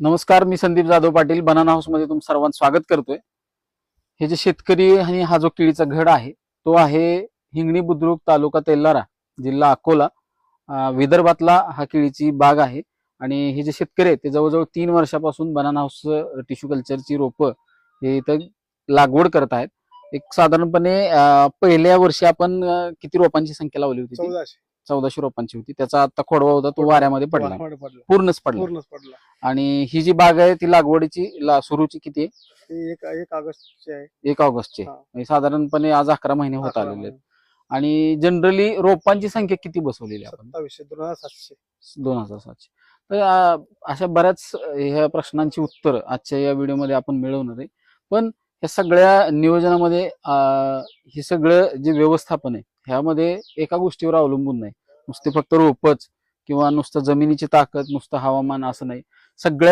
नमस्कार, मी Sandeep Jadhav Patil banana house मध्ये तुमचं सर्वांचं स्वागत करतोय. हे जे शेतकरी आणि हा जो केळीचा घड आहे तो आहे हिंगणी बुद्रुक, तालुका तेल्लारा, जिल्हा अकोला, विदर्भातला हा केळीची बाग आहे. आणि हे जे शेतकरी आहेत ते जवळजवळ 3 वर्षापासून बनाना हाऊस टिश्यू कल्चरची रोपं हे इथं लागवड करत आहेत. एक साधारणपणे पहिल्या वर्षी आपण किती रोपांची संख्या लावली होती? 1400 रोपांची होती. त्याचा आता खोडवा होता तो वाऱ्यामध्ये पडला, पूर्णच पडला. आणि ही जी बाग आहे ती लागवडीची सुरूची किती आहे? 1 ऑगस्टची आहे. 1 ऑगस्टची. म्हणजे साधारणपणे आज 11 महिने होत आलेले आहेत. आणि जनरली रोपांची संख्या किती बसवलेली आपण? 2700 2700. तर अशा बऱ्याच ह्या प्रश्नांची उत्तर आजच्या या व्हिडिओमध्ये आपण मिळवणार आहे. पण या सगळ्या नियोजनामध्ये हे सगळं जे व्यवस्थापन आहे ह्यामध्ये एका गोष्टीवर अवलंबून नाही. नुसते फक्त रोपच किंवा नुसतं जमिनीची ताकद, नुसतं हवामान असं नाही. सगळ्या